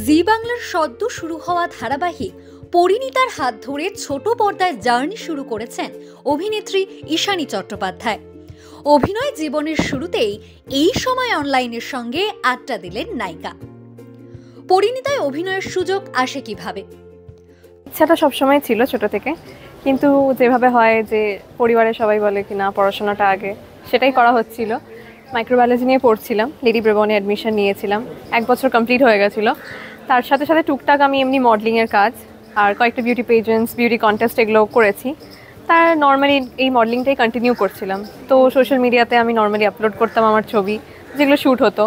জি বাংলার সদ্য শুরু হওয়া ধারাবাহিক পরিণীতার হাত ধরে ছোট পর্দায় জার্নি শুরু করেছেন অভিনেত্রী ঈশানী চট্টোপাধ্যায়। অভিনয় জীবনের শুরুতেই এই সময় অনলাইনের সঙ্গে আড্ডা দিলেন নায়িকা। পরিণীতায় অভিনয়ের সুযোগ আসে কিভাবে? ইচ্ছাটা সবসময় ছিল ছোট থেকে, কিন্তু যেভাবে হয় যে পরিবারের সবাই বলে কি না পড়াশোনাটা আগে, সেটাই করা হচ্ছিল। মাইক্রোবায়োলজি নিয়ে পড়ছিলাম, লেডি ব্রেবনে অ্যাডমিশন নিয়েছিলাম, 1 বছর কমপ্লিট হয়ে গেছিলো। তার সাথে সাথে টুকটাক আমি এমনি মডেলিংয়ের কাজ আর কয়েকটা বিউটি পেজেন্টস, বিউটি কন্টেস্ট এগুলো করেছি। তার নর্মালি এই মডেলিংটাই কন্টিনিউ করছিলাম। তো সোশ্যাল মিডিয়াতে আমি নর্মালি আপলোড করতাম আমার ছবি যেগুলো শ্যুট হতো।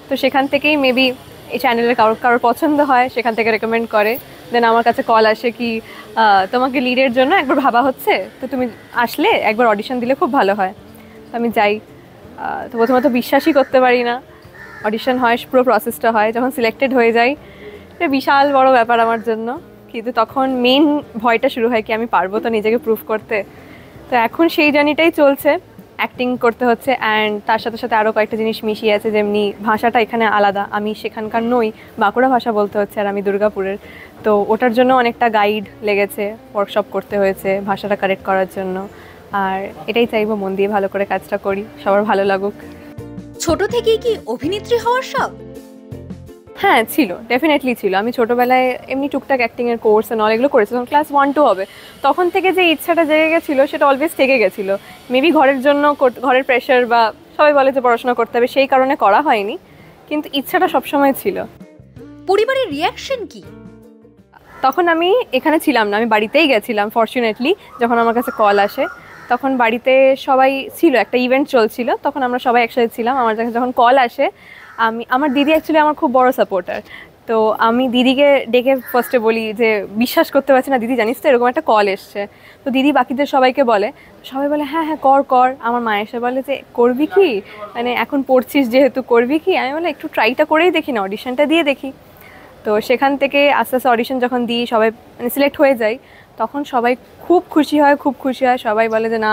তো সেখান থেকেই মেবি এই চ্যানেলের কারোর পছন্দ হয়, সেখান থেকে রেকমেন্ড করে। দেন আমার কাছে কল আসে কি তোমাকে লিডের জন্য একবার ভাবা হচ্ছে, তো তুমি আসলে একবার অডিশন দিলে খুব ভালো হয়। তো আমি যাই। তো প্রথমত বিশ্বাসই করতে পারি না, অডিশন হয়, পুরো প্রসেসটা হয়, যখন সিলেক্টেড হয়ে যাই এটা বিশাল বড় ব্যাপার আমার জন্য। কিন্তু তখন মেন ভয়টা শুরু হয় কি আমি পারবো তো নিজেকে প্রুভ করতে। তো এখন সেই জার্নিটাই চলছে, অ্যাক্টিং করতে হচ্ছে অ্যান্ড তার সাথে সাথে আরও কয়েকটা জিনিস মিশিয়ে আছে, যেমনি ভাষাটা এখানে আলাদা, আমি সেখানকার নই, বাঁকুড়া ভাষা বলতে হচ্ছে আর আমি দুর্গাপুরের। তো ওটার জন্য অনেকটা গাইড লেগেছে, ওয়ার্কশপ করতে হয়েছে ভাষাটা কারেক্ট করার জন্য। আর এটাই চাইবো মন দিয়ে ভালো করে কাজটা করি, সবার ভালো লাগুক। ছোট থেকেই কি অভিনেত্রী হওয়ার শখ? হ্যাঁ ছিল, ডেফিনেটলি ছিল। আমি ছোটোবেলায় এমনি টুকটাক অ্যাক্টিংয়ের কোর্স অ্যান্ড এগুলো করেছি, তখন ক্লাস 1-2 হবে। তখন থেকে যে ইচ্ছাটা জেগে গেছিলো সেটা অলওয়েজ থেকে গেছিলো। মেবি ঘরের জন্য, ঘরের প্রেশার বা সবাই বলে যে পড়াশোনা করতে হবে, সেই কারণে করা হয়নি, কিন্তু ইচ্ছাটা সবসময় ছিল। পরিবারের রিয়াকশন কি? তখন আমি এখানে ছিলাম না, আমি বাড়িতেই গেছিলাম ফরচুনেটলি। যখন আমার কাছে কল আসে তখন বাড়িতে সবাই ছিল, একটা ইভেন্ট চলছিল, তখন আমরা সবাই একসাথে ছিলাম। আমার কাছে যখন কল আসে, আমার দিদি অ্যাকচুয়ালি আমার খুব বড় সাপোর্টার। তো আমি দিদিকে ডেকে ফার্স্টে বলি যে বিশ্বাস করতে পারছি না দিদি, জানিস তো এরকম একটা কল এসছে। তো দিদি বাকিদের সবাইকে বলে, সবাই বলে হ্যাঁ হ্যাঁ কর। আমার মা এসে বলে যে করবি কি, মানে এখন পড়ছিস যেহেতু করবি কি। আমি বলে একটু ট্রাইটা করেই দেখি না, অডিশনটা দিয়ে দেখি। তো সেখান থেকে আস্তে আস্তে অডিশন যখন দিই, সবাই মানে সিলেক্ট হয়ে যায়, তখন সবাই খুব খুশি হয়। সবাই বলে যে না,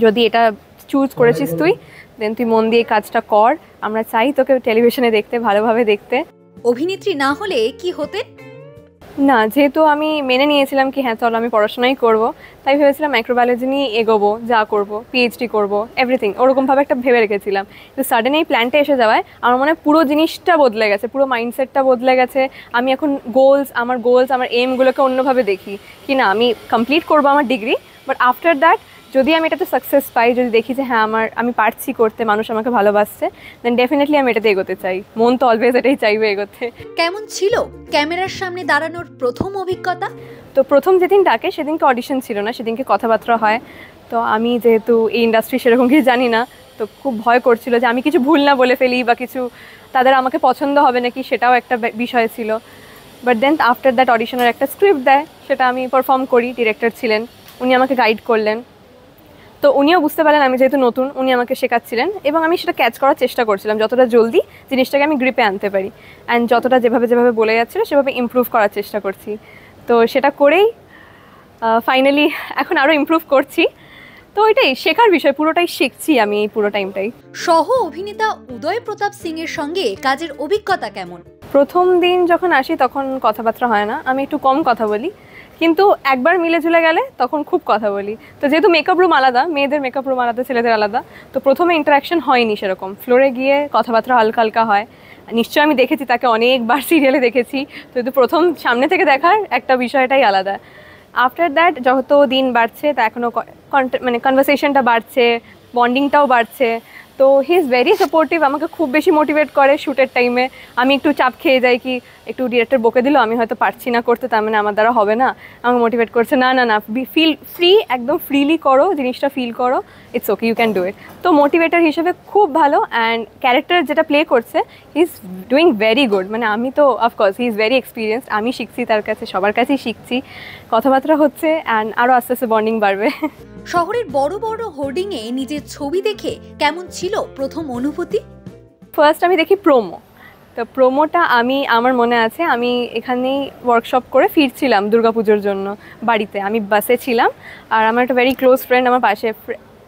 যদি এটা চুজ করেছিস তুই, দেন তুই মন দিয়ে কাজটা কর, আমরা চাই তোকে টেলিভিশনে দেখতে, ভালোভাবে দেখতে। অভিনেত্রী না হলে কি হতে? না, যেহেতু আমি মেনে নিয়েছিলাম কি হ্যাঁ চলো আমি পড়াশোনাই করবো, তাই ভেবেছিলাম মাইক্রোবায়োলজি নিয়ে এগোবো, যা করবো পিএইচডি করবো, এভরিথিং ওরকমভাবে একটা ভেবে রেখেছিলাম। কিন্তু সাডেন এই প্ল্যানটা এসে যাওয়ায় আমার মনে হয় পুরো জিনিসটা বদলে গেছে, পুরো মাইন্ডসেটটা বদলে গেছে। আমি এখন আমার এমগুলোকে অন্যভাবে দেখি কি না, আমি কমপ্লিট করবো আমার ডিগ্রি, বাট আফটার দ্যাট যদি আমি এটাতে সাকসেস পাই, যদি দেখি যে হ্যাঁ আমি পারছি করতে, মানুষ আমাকে ভালোবাসছে, দেন ডেফিনেটলি আমি এটাতে এগোতে চাই। মন তো অলওয়েজ এটাই চাইবে এগোতে। কেমন ছিল ক্যামেরার সামনে দাঁড়ানোর প্রথম অভিজ্ঞতা? তো প্রথম যেদিন ডাকে সেদিনকে অডিশন ছিল না, সেদিনকে কথাবার্তা হয়। তো আমি যেহেতু এই ইন্ডাস্ট্রি সেরকম কিছু জানি না, তো খুব ভয় করছিল যে আমি কিছু ভুল না বলে ফেলি বা কিছু তাদের আমাকে পছন্দ হবে নাকি, সেটাও একটা বিষয় ছিল। বাট দেন আফটার দ্যাট অডিশনের একটা স্ক্রিপ্ট দেয়, সেটা আমি পারফর্ম করি। ডিরেক্টর ছিলেন, উনি আমাকে গাইড করলেন। তো উনিও বুঝতে পারলেন আমি যেহেতু নতুন, উনি আমাকে শেখাচ্ছিলেন এবং আমি সেটা ক্যাচ করার চেষ্টা করছিলাম যতটা জলদি জিনিসটাকে আমি গ্রিপে আনতে পারি, অ্যান্ড যতটা যেভাবে বলে যাচ্ছিলো সেভাবে ইমপ্রুভ করার চেষ্টা করছি। তো সেটা করেই ফাইনালি এখন আরও ইমপ্রুভ করছি। তো এটাই শেখার বিষয়, পুরোটাই শিখছি আমি এই পুরো টাইমটাই। সহ অভিনেতা উদয় প্রতাপ সিং এর সঙ্গে কাজের অভিজ্ঞতা কেমন? প্রথম দিন যখন আসি তখন কথাবার্তা হয় না, আমি একটু কম কথা বলি, কিন্তু একবার মিলে ঝুলে গেলে তখন খুব কথা বলি। তো যেহেতু মেকআপ রুম আলাদা, মেয়েদের মেকআপ রুম আলাদা, ছেলেদের আলাদা, তো প্রথমে ইন্টারাকশন হয়নি সেরকম। ফ্লোরে গিয়ে কথাবার্তা হালকা হয়। নিশ্চয়ই আমি দেখেছি তাকে, অনেকবার সিরিয়ালে দেখেছি, তো প্রথম সামনে থেকে দেখার একটা বিষয়টাই আলাদা। আফটার দ্যাট যত দিন বাড়ছে তা এখনও মানে কনভারসেশনটা বাড়ছে, বন্ডিংটাও বাড়ছে। তো হি ইজ ভেরি সাপোর্টিভ, আমাকে খুব বেশি মোটিভেট করে শ্যুটের টাইমে। আমি একটু চাপ খেয়ে যাই কি একটু ডিরেক্টর বকে দিল, আমি হয়তো পারছি না করতে, তার মানে আমার দ্বারা হবে না, আমাকে মোটিভেট করছে না ফিল ফ্রি, একদম ফ্রিলি করো জিনিসটা, ফিল করো, it's okay, you can do it. তো মোটিভেটার হিসেবে খুব ভালো। অ্যান্ড ক্যারেক্টার যেটা প্লে করছে he is doing very good. মানে আমি তো of course he is very experienced, আমি শিখছি তার কাছে, সবার কাছেই শিখছি, কথাবার্তা হচ্ছে, অ্যান্ড আরও আস্তে আস্তে বন্ডিং বাড়বে। শহরের বড় বড় হোর্ডিংয়ে নিজের ছবি দেখে কেমন ছিল প্রথম অনুভূতি? ফার্স্ট আমি দেখি প্রোমো। তো প্রোমোটা আমার মনে আছে, আমি এখানেই ওয়ার্কশপ করে ফিরছিলাম দুর্গাপুজোর জন্য বাড়িতে, আমি বাসে ছিলাম, আর আমার একটা ভেরি ক্লোজ ফ্রেন্ড আমার পাশে,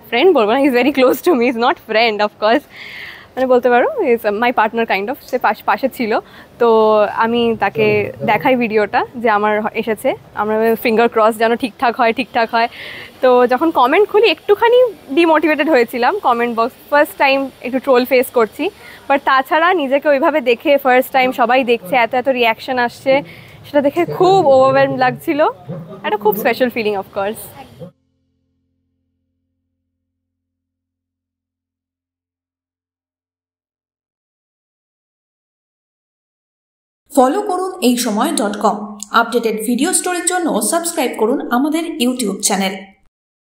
ফ্রেন্ড বলবো না, is very close to me, is not friend of course, মানে বলতে পারো is my partner kind of. সে পাশে ছিল, তো আমি তাকে দেখাই ভিডিওটা যে আমার এসেছে, আমরা ফিঙ্গার ক্রস যেন ঠিকঠাক হয়। তো যখন কমেন্ট খুলি একটুখানি ডিমোটিভেটেড হয়েছিলাম, কমেন্ট বক্স ফার্স্ট টাইম একটু ট্রোল ফেস করছি, বাট তাছাড়া নিজেকে ওইভাবে দেখে ফার্স্ট টাইম সবাই দেখছে, এত রিয়াকশন আসছে, সেটা দেখে খুব ওভারওয়েলম লাগছিল, একটা খুব স্পেশাল ফিলিং অফকোর্স। ফলো করুন এইসময়.com। আপডেটেড ভিডিও স্টোরির জন্য সাবস্ক্রাইব করুন আমাদের ইউটিউব চ্যানেল।